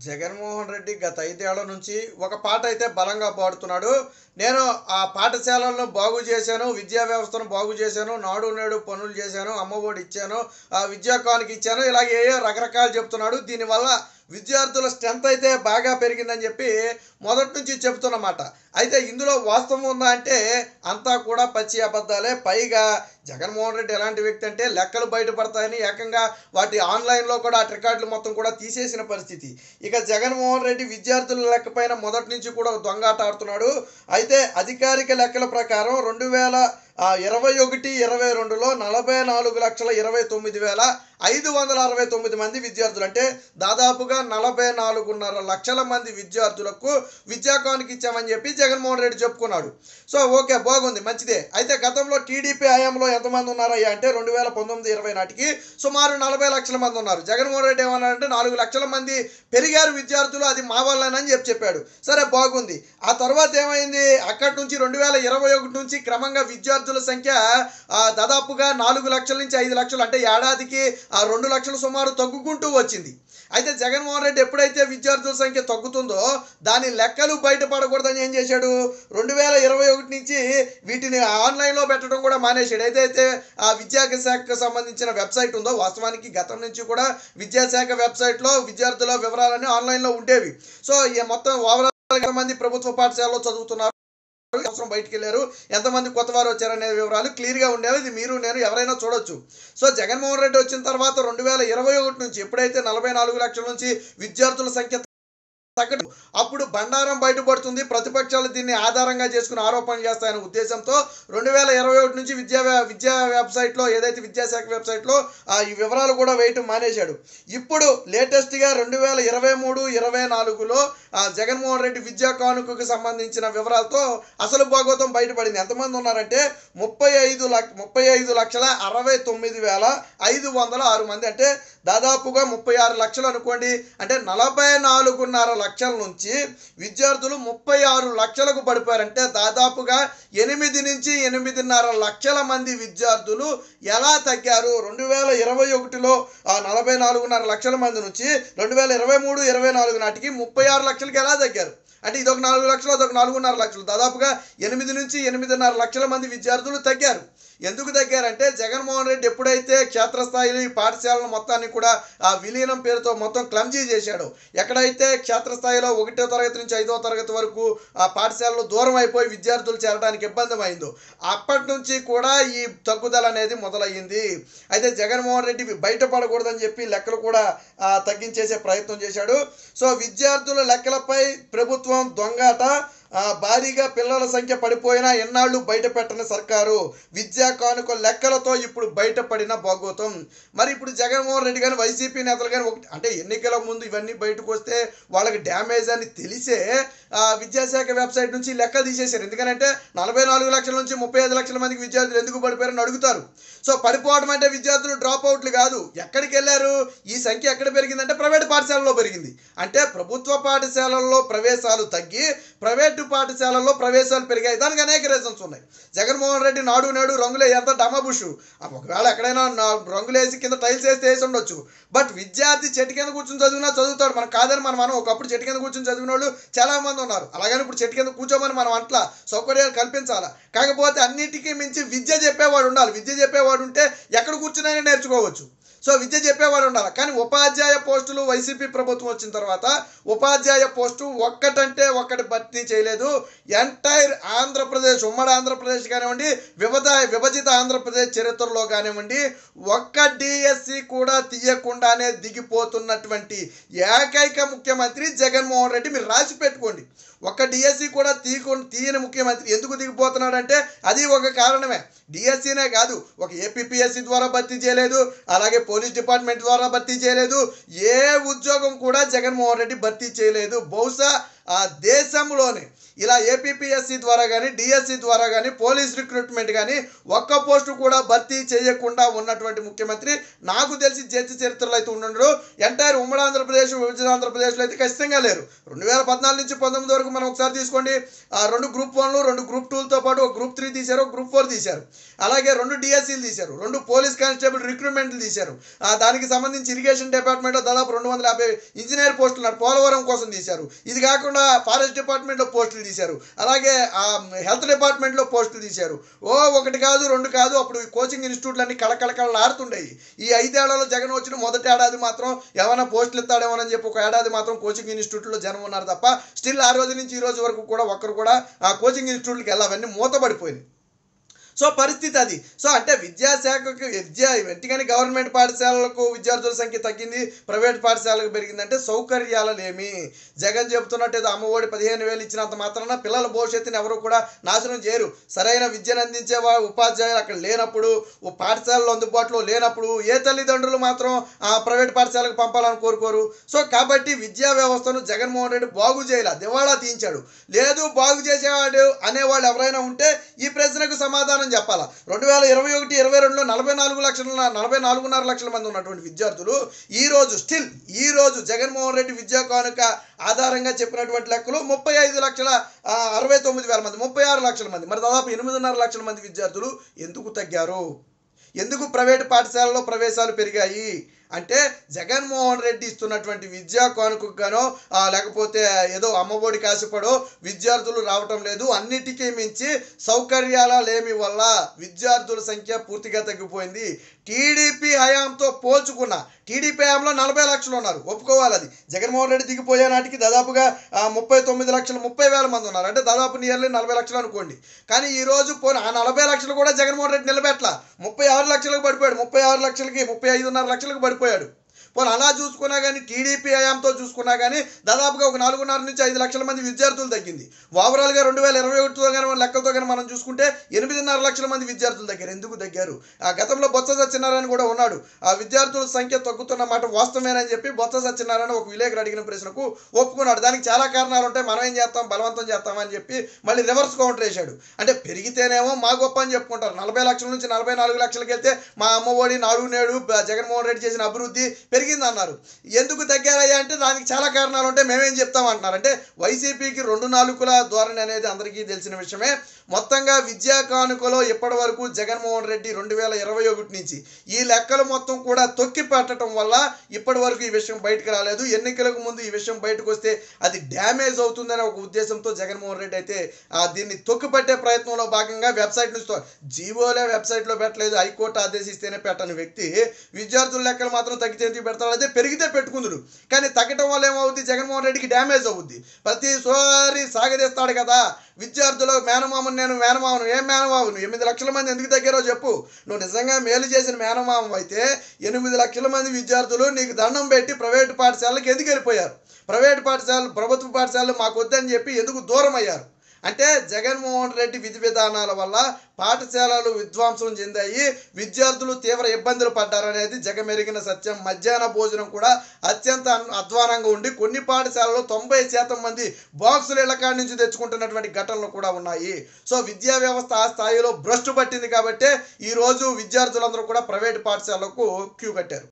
జగన్మోహన్ రెడ్డి గత 5 ఏళ్ల నుంచి ఒక పాట అయితే బలంగా పాడుతున్నాడు. నేను ఆ పాఠశాలలను బాగు చేశాను, విద్యా వ్యవస్థను బాగు చేశాను, నాడు నేడు పనులు చేశాను, అమ్మఒడి ఇచ్చాను, విద్యా కానుక ఇచ్చాను, ఇలాగే రకరకాలు చెప్తున్నాడు. దీనివల్ల విద్యార్థుల స్ట్రెంత్ అయితే బాగా పెరిగిందని చెప్పి మొదటి నుంచి చెబుతున్నమాట. అయితే ఇందులో వాస్తవం ఉందా అంటే అంతా కూడా పచ్చి అబద్ధాలే. పైగా జగన్మోహన్ రెడ్డి ఎలాంటి వ్యక్తి అంటే లెక్కలు బయటపడతాయని ఏకంగా వాటి ఆన్లైన్లో కూడా ఆ రికార్డులు మొత్తం కూడా తీసేసిన పరిస్థితి. ఇక జగన్మోహన్ రెడ్డి విద్యార్థుల లెక్క పైన మొదటి నుంచి కూడా దొంగాట ఆడుతున్నాడు. అయితే అధికారిక లెక్కల ప్రకారం 2021-22లో 44,29,569 మంది విద్యార్థులు, అంటే దాదాపుగా 44.5 లక్షల మంది విద్యార్థులకు విద్యా కానుక ఇచ్చామని చెప్పి జగన్మోహన్ రెడ్డి చెప్పుకున్నాడు. సో ఓకే, బాగుంది, మంచిదే. అయితే గతంలో టీడీపీ హయాంలో ఎంతమంది ఉన్నారయ్యా అంటే 2019-20 నాటికి సుమారు 40 లక్షల మంది ఉన్నారు. జగన్మోహన్ రెడ్డి ఏమన్నారంటే 4 లక్షల మంది పెరిగారు విద్యార్థులు, అది మా వల్లనని చెప్పాడు. సరే, బాగుంది. ఆ తర్వాత ఏమైంది? అక్కడి నుంచి 2021 నుంచి క్రమంగా విద్యార్థుల సంఖ్య దాదాపుగా 4 లక్షల నుంచి 5 లక్షలు, అంటే ఏడాదికి 2 లక్షలు సుమారు తగ్గుకుంటూ వచ్చింది. అయితే జగన్మోహన్ రెడ్డి ఎప్పుడైతే విద్యార్థుల సంఖ్య తగ్గుతుందో దాని లెక్కలు బయటపడకూడదని ఏం చేశాడు, 2021 నుంచి వీటిని ఆన్లైన్లో పెట్టడం కూడా మానేశాడు. ఏదైతే ఆ విద్యాశాఖకు సంబంధించిన వెబ్సైట్ ఉందో, వాస్తవానికి గతం నుంచి కూడా విద్యాశాఖ వెబ్సైట్లో విద్యార్థుల వివరాలన్నీ ఆన్లైన్లో ఉండేవి. సో ఈ మొత్తం ఓవరాల్ ఎంతమంది ప్రభుత్వ పాఠశాలలో చదువుతున్నారు, సంవత్సరం బయటికి వెళ్ళారు, ఎంతమంది కొత్త వారు వచ్చారనే వివరాలు క్లియర్గా ఉండేవి. ఇది మీరు నేను ఎవరైనా చూడొచ్చు. సో జగన్మోహన్ రెడ్డి వచ్చిన తర్వాత 2021 నుంచి ఎప్పుడైతే 44 లక్షల నుంచి విద్యార్థుల సంఖ్య తగ్గడం, అప్పుడు బండారం బయటపడుతుంది. ప్రతిపక్షాలు దీన్ని ఆధారంగా చేసుకుని ఆరోపణలు చేస్తాయనే ఉద్దేశంతో 2021 నుంచి విద్యా వెబ్సైట్లో, ఏదైతే విద్యాశాఖ వెబ్సైట్లో ఈ వివరాలు కూడా వేయటం మానేశాడు. ఇప్పుడు లేటెస్ట్గా 2023-24లో జగన్మోహన్ రెడ్డి విద్యా కానుకకు సంబంధించిన వివరాలతో అసలు భాగవతం బయటపడింది. ఎంతమంది ఉన్నారంటే 35,69,506 మంది, అంటే దాదాపుగా 36 లక్షలు అనుకోండి. అంటే 44.5 లక్షల నుంచి విద్యార్థులు 36 లక్షలకు పడిపోయారంటే దాదాపుగా 8 నుంచి 8.5 లక్షల మంది విద్యార్థులు ఎలా తగ్గారు? 2021లో 44.5 లక్షల మంది నుంచి 2023-24 నాటికి 36 లక్షలకి ఎలా తగ్గారు? అంటే ఇదొక 4 లక్షలు, అదొక 4.5 లక్షలు, దాదాపుగా 8 నుంచి 8.5 లక్షల మంది విద్యార్థులు తగ్గారు. ఎందుకు తగ్గారంటే జగన్మోహన్ రెడ్డి ఎప్పుడైతే క్షేత్రస్థాయిలో ఈ పాఠశాలల మొత్తాన్ని కూడా విలీనం పేరుతో మొత్తం క్లమ్జీ చేశాడు, ఎక్కడైతే క్షేత్రస్థాయిలో 1వ తరగతి నుంచి 5వ తరగతి వరకు ఆ పాఠశాలలో దూరం అయిపోయి విద్యార్థులు చేరడానికి ఇబ్బంది, అప్పటి నుంచి కూడా ఈ తగ్గుదల అనేది మొదలయ్యింది. అయితే జగన్మోహన్ రెడ్డి బయటపడకూడదని చెప్పి లెక్కలు కూడా తగ్గించేసే ప్రయత్నం చేశాడు. సో విద్యార్థుల లెక్కలపై ప్రభుత్వం దొంగాట, భారీగా పిల్లల సంఖ్య పడిపోయినా ఎన్నాళ్ళు బయట పెట్టని సర్కారు, విద్యా కానుక లెక్కలతో ఇప్పుడు బయటపడిన భాగోతం. మరి ఇప్పుడు జగన్మోహన్ రెడ్డి కానీ వైసీపీ నేతలు కానీ అంటే ఎన్నికల ముందు ఇవన్నీ బయటకు వస్తే వాళ్ళకి డ్యామేజ్ అని తెలిసే విద్యాశాఖ వెబ్సైట్ నుంచి లెక్క తీసేశారు. ఎందుకంటే 44 లక్షల నుంచి 35 లక్షల మందికి విద్యార్థులు ఎందుకు పడిపోయారని అడుగుతారు. సో పడిపోవడం అంటే విద్యార్థులు డ్రాప్ అవుట్లు కాదు. ఎక్కడికి వెళ్ళారు? ఈ సంఖ్య ఎక్కడ పెరిగిందంటే ప్రైవేట్ పాఠశాలలో పెరిగింది. అంటే ప్రభుత్వ పాఠశాలల్లో ప్రవేశాలు తగ్గి ప్రైవేటు పాఠశాలల్లో ప్రవేశాలు పెరిగాయి. దానికి అనేక రీజన్స్ ఉన్నాయి. జగన్మోహన్ రెడ్డి నాడు నేడు రంగులే ఎంత డమబుషు, ఒకవేళ ఎక్కడైనా రంగులేసి కింద టైల్స్ వేసి ఉండొచ్చు. బట్ విద్యార్థి చెట్టు కింద కూర్చొని చదివినా చదువుతాడు. మనం కాదని మనం ఒకప్పుడు చెట్టు కింద కూర్చొని చదివిన వాళ్ళు చాలా మంది ఉన్నారు. అలాగని ఇప్పుడు చెట్టు కింద కూర్చోమని మనం అట్లా సౌకర్యాలు కల్పించాలా. కాకపోతే అన్నిటికీ మించి విద్య చెప్పేవాడు ఉండాలి. విద్య చెప్పేవాడు ఉంటే ఎక్కడ కూర్చునైనా నేర్చుకోవచ్చు. సో విద్య చెప్పేవాడు ఉండాలి. కానీ ఉపాధ్యాయ పోస్టులు వైసీపీ ప్రభుత్వం వచ్చిన తర్వాత ఉపాధ్యాయ పోస్టు ఒక్కటంటే ఒక్కటి భర్తీ చేయలేదు. ఎంటైర్ ఆంధ్రప్రదేశ్, ఉమ్మడి ఆంధ్రప్రదేశ్ కానివ్వండి, విభజిత ఆంధ్రప్రదేశ్ చరిత్రలో కానివ్వండి, ఒక్క డిఎస్సి కూడా తీయకుండానే దిగిపోతున్నటువంటి ఏకైక ముఖ్యమంత్రి జగన్మోహన్ రెడ్డి. మీరు రాసి పెట్టుకోండి, ఒక్క డిఎస్సి కూడా తీయని ముఖ్యమంత్రి. ఎందుకు దిగిపోతున్నాడంటే అది ఒక కారణమే. డిఎస్సినే కాదు, ఒక ఏపీపీఎస్సి ద్వారా భర్తీ చేయలేదు, అలాగే పోలీస్ డిపార్ట్మెంట్ ద్వారా భర్తీ చేయలేదు, ఏ ఉద్యోగం కూడా జగన్మోహన్ రెడ్డి భర్తీ చేయలేదు. బహుశా దేశంలోనే ఇలా ఏపీపీఎస్సీ ద్వారా కానీ డిఎస్సి ద్వారా కానీ పోలీస్ రిక్రూట్మెంట్ కానీ ఒక్క పోస్టు కూడా భర్తీ చేయకుండా ఉన్నటువంటి ముఖ్యమంత్రి నాకు తెలిసి దేశ చరిత్రలో అయితే ఉండరు. ఎంటైర్ ఉమ్మడి ఆంధ్రప్రదేశ్ విభజన ఆంధ్రప్రదేశ్లో అయితే ఖచ్చితంగా లేరు. 2014 నుంచి 19 వరకు మనం ఒకసారి తీసుకోండి. 2 గ్రూప్ 1లు 2 గ్రూప్ 2లతో పాటు ఒక గ్రూప్ 3 తీశారు, ఒక గ్రూప్ 4 తీశారు. అలాగే 2 డిఎస్సీలు తీశారు, 2 పోలీస్ కానిస్టేబుల్ రిక్రూట్మెంట్లు తీశారు. దానికి సంబంధించి ఇరిగేషన్ డిపార్ట్మెంట్లో దాదాపు 250 ఇంజనీర్ పోస్టులు పోలవరం కోసం తీశారు. ఇది కాకుండా ఫారెస్ట్ డిపార్ట్మెంట్లో పోస్టులు తీశారు. అలాగే హెల్త్ డిపార్ట్మెంట్లో పోస్టులు తీశారు. ఒకటి కాదు 2 కాదు. అప్పుడు కోచింగ్ ఇన్స్టిట్యూట్లన్నీ కళకళకళలాడుతుండేవి. ఈ 5 ఏళ్లలో జగన్ వచ్చిన మొదటి ఏడాది మాత్రం ఏమైనా పోస్టులు ఇస్తాడేమోనని చెప్పి ఒక ఏడాది మాత్రం కోచింగ్ ఇన్స్టిట్యూట్లో జనం ఉన్నారు తప్ప స్టిల్ ఆ రోజు నుంచి ఈ రోజు వరకు కూడా ఒక్కరు కూడా ఆ కోచింగ్ ఇన్స్టిట్యూట్లకి వెళ్ళవన్నీ మూతపడిపోయినాయి. సో పరిస్థితి అది. సో అంటే విద్యాశాఖకు వెంటనే గవర్నమెంట్ పాఠశాలలకు విద్యార్థుల సంఖ్య తగ్గింది, ప్రైవేట్ పాఠశాలకు పెరిగిందంటే సౌకర్యాలలేమి. జగన్ చెబుతున్నట్టు ఏదో అమ్మఒడి 15,000 ఇచ్చినంత మాత్రాన పిల్లల భవిష్యత్తుని ఎవరు కూడా నాశనం చేయరు. సరైన విద్యను అందించే ఉపాధ్యాయులు అక్కడ లేనప్పుడు, పాఠశాలలో అందుబాటులో లేనప్పుడు ఏ తల్లిదండ్రులు మాత్రం ప్రైవేట్ పాఠశాలకు పంపాలని కోరుకోరు. సో కాబట్టి విద్యా వ్యవస్థను జగన్మోహన్ రెడ్డి బాగు చేయాల, దివాళా తీయించాడు. లేదు బాగు చేసేవాడు అనేవాళ్ళు ఎవరైనా ఉంటే ఈ ప్రశ్నకు సమాధానం చెప్పాలా. 2021-22లో 44.5 లక్షల మంది ఉన్నటువంటి విద్యార్థులు ఈ రోజు జగన్మోహన్ రెడ్డి విద్యా కానుక ఆధారంగా చెప్పినటువంటి లెక్కలు 35,69,000 మంది, 36 లక్షల మంది. మరి దాదాపు 8.5 లక్షల మంది విద్యార్థులు ఎందుకు తగ్గారు? ఎందుకు ప్రైవేటు పాఠశాలలో ప్రవేశాలు పెరిగాయి అంటే జగన్మోహన్ రెడ్డి ఇస్తున్నటువంటి విద్యా కానుకకు గానో లేకపోతే ఏదో అమ్మఒడి కాసిపడో విద్యార్థులు రావటం లేదు. అన్నిటికీ మించి సౌకర్యాల లేమి వల్ల విద్యార్థుల సంఖ్య పూర్తిగా తగ్గిపోయింది. టీడీపీ హయాంతో పోల్చుకున్న టీడీపీ హయాంలో 40 లక్షలు ఉన్నారు, ఒప్పుకోవాలి. అది జగన్మోహన్ రెడ్డి దిగిపోయే నాటికి దాదాపుగా 30,000 మంది ఉన్నారు. అంటే దాదాపు నియర్లీ 40 లక్షలు అనుకోండి. కానీ ఈరోజు ఆ 40 లక్షలు కూడా జగన్మోహన్ రెడ్డి నిలబెట్ల 36 లక్షలకు పడిపోయాడు. 36 లక్షలకి 35.5 లక్షలకు పడిపోయాడు. అలా చూసుకున్నా కానీ టీడీపీ హయాంతో చూసుకున్నా కానీ దాదాపుగా ఒక 4.5 నుంచి 5 లక్షల మంది విద్యార్థులు తగ్గింది. ఓవరాల్గా 2021తో కానీ లెక్కలతో కానీ మనం చూసుకుంటే 8.5 లక్షల మంది విద్యార్థులు తగ్గారు. ఎందుకు తగ్గారు? గతంలో బొత్స సత్యనారాయణ కూడా ఉన్నాడు. విద్యార్థుల సంఖ్య తగ్గుతున్న మాట వాస్తవమేనని చెప్పి బొత్స సత్యనారాయణ ఒక విలేకరు అడిగిన ప్రశ్నకు ఒప్పుకున్నాడు. దానికి చాలా కారణాలు ఉంటాయి, మనం ఏం చేస్తాం, బలవంతం చేస్తామని చెప్పి మళ్ళీ రివర్స్ కౌంటర్ వేశాడు. అంటే పెరిగితేనేమో మా గొప్ప అని చెప్పుకుంటారు. 40 లక్షల నుంచి 44 లక్షలకి వెళ్తే మా అమ్మఒడి, నాడు నేడు, జగన్మోహన్ రెడ్డి చేసిన అభివృద్ధి పెరిగింది అన్నారు. ఎందుకు తగ్గారయ్యా అంటే దానికి చాలా కారణాలు ఉంటాయి, మేమేం చెప్తామంటున్నారు. అంటే వైసీపీకి 2 నాలుకల ధోరణి అనేది అందరికీ తెలిసిన విషయమే. మొత్తంగా విద్యా కానుకలో ఇప్పటి వరకు జగన్మోహన్ రెడ్డి 2021 నుంచి ఈ లెక్కలు మొత్తం కూడా తొక్కి పెట్టడం వల్ల ఇప్పటి వరకు ఈ విషయం బయటకు రాలేదు. ఎన్నికలకు ముందు ఈ విషయం బయటకు వస్తే అది డ్యామేజ్ అవుతుందనే ఒక ఉద్దేశంతో జగన్మోహన్ రెడ్డి అయితే దీన్ని తొక్కిపట్టే ప్రయత్నంలో భాగంగా వెబ్సైట్ నుంచి జీవోలే వెబ్సైట్లో పెట్టలేదు, హైకోర్టు ఆదేశిస్తేనే పెట్టని వ్యక్తి విద్యార్థుల లెక్కలు మాత్రం తగ్గితే ఎందుకు పెడతాడు? అదే పెరిగితే పెట్టుకుందుడు. కానీ తగ్గటం వల్ల ఏమవుద్ది? జగన్మోహన్ రెడ్డికి డ్యామేజ్ అవుద్ది. ప్రతిసారి సాగదీస్తాడు కదా విద్యార్థులు. మేనమామను నేను మేనమామను, ఏం మేనమామను? 8 లక్షల మంది ఎందుకు తగ్గారో చెప్పు. నువ్వు నిజంగా మేలు చేసిన మేనమామం అయితే 8 లక్షల మంది విద్యార్థులు నీకు దండం పెట్టి ప్రైవేటు పాఠశాలలకు ఎందుకు వెళ్ళిపోయారు? ప్రైవేటు పాఠశాలలు, ప్రభుత్వ పాఠశాలలు మాకు వద్దని చెప్పి ఎందుకు దూరం అయ్యారు? అంటే జగన్మోహన్ రెడ్డి విధి విధానాల వల్ల పాఠశాలలు విధ్వంసం చెందాయి, విద్యార్థులు తీవ్ర ఇబ్బందులు పడ్డారనేది జగమెరిగిన సత్యం. మధ్యాహ్న భోజనం కూడా అత్యంత అధ్వానంగా ఉండి కొన్ని పాఠశాలలో 90% మంది బాక్సులు ఇళ్లకాడి నుంచి తెచ్చుకుంటున్నటువంటి ఘటనలు కూడా ఉన్నాయి. సో విద్యా వ్యవస్థ ఆ స్థాయిలో భ్రష్టు పట్టింది కాబట్టి ఈరోజు విద్యార్థులందరూ కూడా ప్రైవేటు పాఠశాలకు క్యూ కట్టారు.